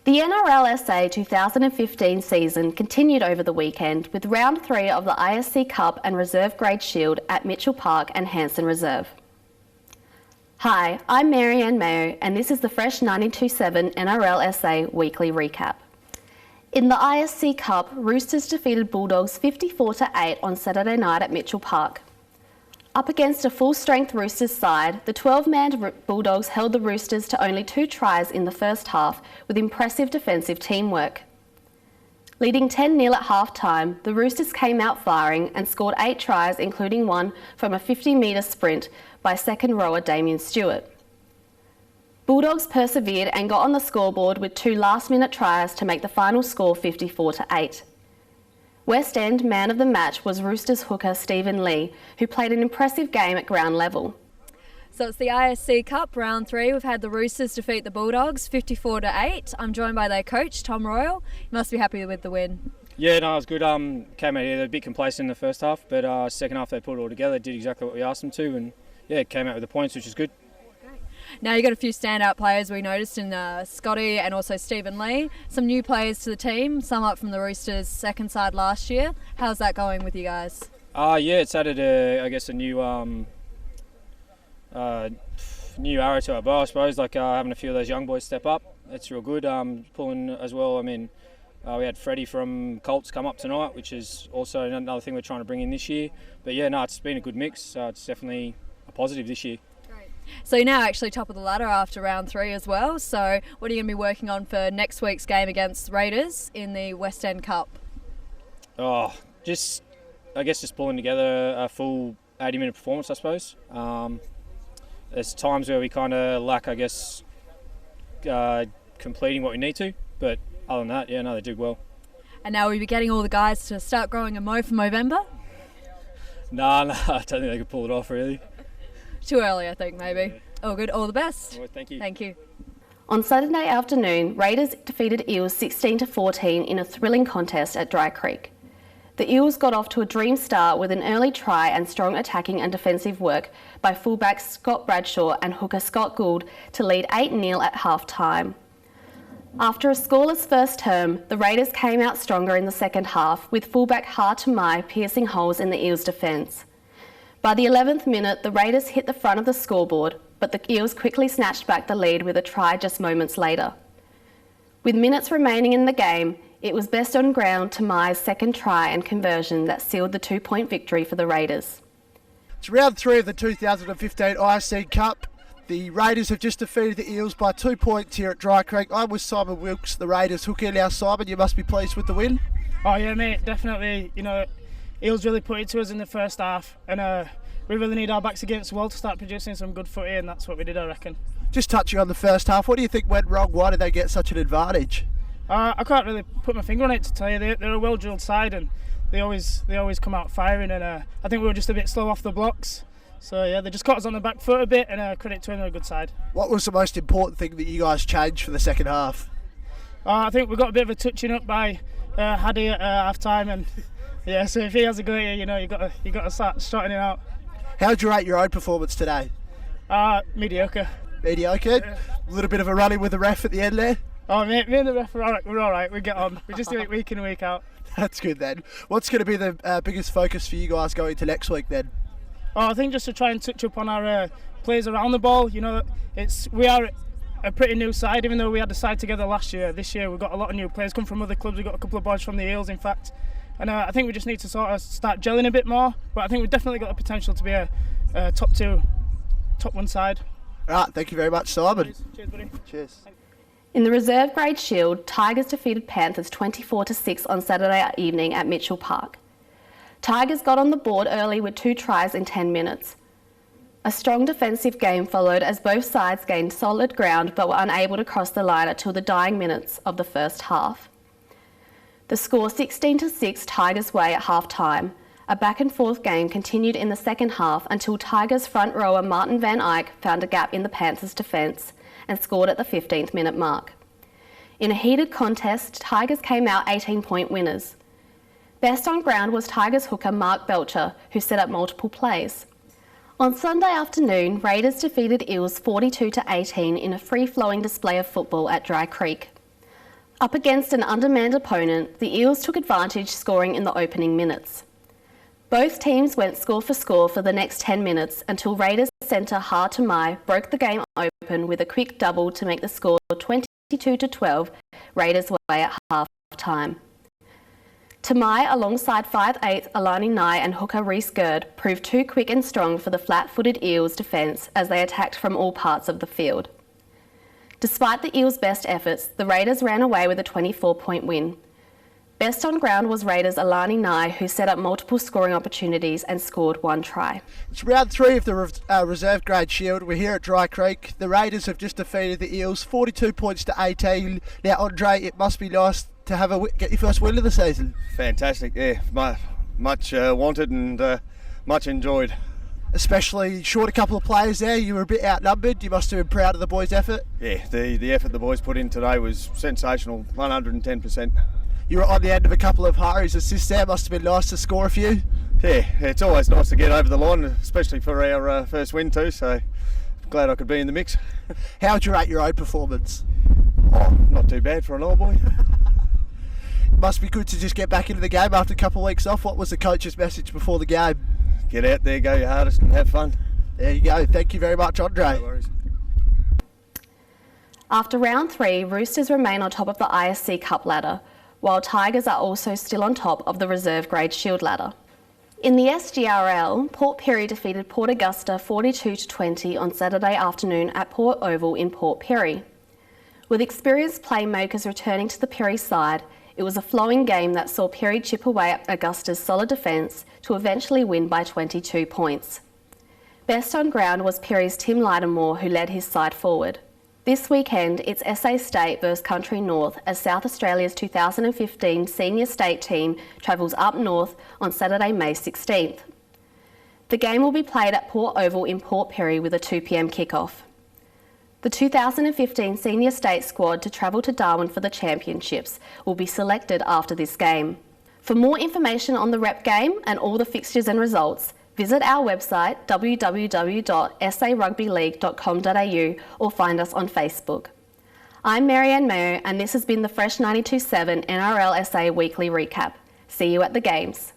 The NRL SA 2015 season continued over the weekend with round 3 of the ISC Cup and Reserve Grade Shield at Mitchell Park and Hanson Reserve. Hi, I'm Marianne Mayo and this is the Fresh 92.7 NRL SA weekly recap. In the ISC Cup, Roosters defeated Bulldogs 54-8 on Saturday night at Mitchell Park. Up against a full-strength Roosters side, the 12-man Bulldogs held the Roosters to only 2 tries in the first half with impressive defensive teamwork. Leading 10-0 at half-time, the Roosters came out firing and scored 8 tries, including one from a 50-metre sprint by second rower Damien Stewart. Bulldogs persevered and got on the scoreboard with 2 last-minute tries to make the final score 54-8. West End man of the match was Roosters hooker Stephen Lee, who played an impressive game at ground level. So it's the ISC Cup round 3. We've had the Roosters defeat the Bulldogs 54-8. I'm joined by their coach Tom Royal. You must be happy with the win. Yeah, no, it was good. Came out here, they were a bit complacent in the first half, but second half they put it all together, did exactly what we asked them to, and yeah, came out with the points, which is good. Now you got a few standout players we noticed in Scotty and also Stephen Lee. Some new players to the team, some up from the Roosters' second side last year. How's that going with you guys? Yeah, it's added a new new arrow to our bow, I suppose. Like having a few of those young boys step up, it's real good. Pulling as well. I mean, we had Freddie from Colts come up tonight, which is also another thing we're trying to bring in this year. But yeah, no, it's been a good mix. It's definitely a positive this year. So you're now actually top of the ladder after round 3 as well. So what are you going to be working on for next week's game against Raiders in the West End Cup? I guess just pulling together a full 80-minute performance, I suppose. There's times where we kind of lack, I guess, completing what we need to. But other than that, yeah, no, they did well. And now we'll be getting all the guys to start growing a mow for Movember? No, I don't think they could pull it off, really. Too early, I think, maybe. Yeah. All good, all the best. Well, thank you. Thank you. On Saturday afternoon, Raiders defeated Eels 16-14 in a thrilling contest at Dry Creek. The Eels got off to a dream start with an early try and strong attacking and defensive work by fullback Scott Bradshaw and hooker Scott Gould to lead 8-0 at half-time. After a scoreless first term, the Raiders came out stronger in the second half, with fullback Hatamai piercing holes in the Eels' defence. By the 11th minute, the Raiders hit the front of the scoreboard, but the Eels quickly snatched back the lead with a try just moments later. With minutes remaining in the game, it was best on ground Tamai's second try and conversion that sealed the 2-point victory for the Raiders. It's round 3 of the 2015 ISC Cup. The Raiders have just defeated the Eels by 2 points here at Dry Creek. I'm with Simon Wilkes, the Raiders hooker. Now, Simon, you must be pleased with the win. Oh yeah, mate, definitely. You know, Eels really put it to us in the first half, and we really need our backs against the wall to start producing some good footy, and that's what we did, I reckon. Just touching on the first half, what do you think went wrong? Why did they get such an advantage? I can't really put my finger on it to tell you. They're a well-drilled side, and they always come out firing, and I think we were just a bit slow off the blocks. So yeah, they just caught us on the back foot a bit, and credit to them, they're a good side. What was the most important thing that you guys changed for the second half? I think we got a bit of a touching up by Haddy at half-time, and yeah, so if he has a go here, you know, you got to start starting it out. How would you rate your own performance today? Mediocre. Mediocre? Yeah. A little bit of a run-in with the ref at the end there? Oh, me and the ref we're all right. We get on. We just do it week in, week out. That's good then. What's going to be the biggest focus for you guys going into next week then? I think just to try and touch up on our plays around the ball. You know, we are a pretty new side, even though we had the side together last year. This year we've got a lot of new players come from other clubs. We've got a couple of boys from the Eels, in fact. And I think we just need to sort of start gelling a bit more. But I think we've definitely got the potential to be a top 1 side. All right, thank you very much, Simon. Cheers buddy. Cheers. In the Reserve Grade Shield, Tigers defeated Panthers 24-6 on Saturday evening at Mitchell Park. Tigers got on the board early with 2 tries in 10 minutes. A strong defensive game followed as both sides gained solid ground but were unable to cross the line until the dying minutes of the first half. The score 16-6 Tigers' way at half-time. A back-and-forth game continued in the second half until Tigers front rower Martin van Eyck found a gap in the Panthers' defence and scored at the 15th minute mark. In a heated contest, Tigers came out 18-point winners. Best on ground was Tigers hooker Mark Belcher, who set up multiple plays. On Sunday afternoon, Raiders defeated Eels 42-18 in a free-flowing display of football at Dry Creek. Up against an undermanned opponent, the Eels took advantage, scoring in the opening minutes. Both teams went score for the next 10 minutes until Raiders centre Ha Tamai broke the game open with a quick double to make the score 22-12, Raiders away at half-time. Tamai, alongside 5'8" Alani Nai and hooker Reece Gerd, proved too quick and strong for the flat-footed Eels defence as they attacked from all parts of the field. Despite the Eels' best efforts, the Raiders ran away with a 24-point win. Best on ground was Raiders' Alani Nai, who set up multiple scoring opportunities and scored one try. It's round 3 of the reserve grade shield. We're here at Dry Creek. The Raiders have just defeated the Eels 42 points to 18. Now, Andrei, it must be nice to have get your first win of the season. Fantastic, yeah. Much wanted and much enjoyed. Especially short a couple of players there. You were a bit outnumbered. You must have been proud of the boys' effort. Yeah, the effort the boys put in today was sensational, 110%. You were on the end of a couple of Harry's assists there. Must have been nice to score a few. Yeah, it's always nice to get over the line, especially for our first win too, so glad I could be in the mix. How would you rate your own performance? Oh, not too bad for an old boy. Must be good to just get back into the game after a couple of weeks off. What was the coach's message before the game? Get out there, go your hardest and have fun. There you go. Thank you very much, Andrei. No worries. After round 3, Roosters remain on top of the ISC Cup ladder, while Tigers are also still on top of the reserve grade shield ladder. In the SGRL, Port Pirie defeated Port Augusta 42-20 on Saturday afternoon at Port Oval in Port Pirie. With experienced playmakers returning to the Pirie side, it was a flowing game that saw Pirie chip away at Augusta's solid defence to eventually win by 22 points. Best on ground was Pirie's Tim Lightermore, who led his side forward. This weekend, it's SA State versus Country North as South Australia's 2015 senior state team travels up north on Saturday, May 16th. The game will be played at Port Oval in Port Pirie with a 2 p.m. kickoff. The 2015 senior state squad to travel to Darwin for the championships will be selected after this game. For more information on the rep game and all the fixtures and results, visit our website www.sarugbyleague.com.au or find us on Facebook. I'm Marianne Mayo and this has been the Fresh 92.7 NRL SA Weekly Recap. See you at the games.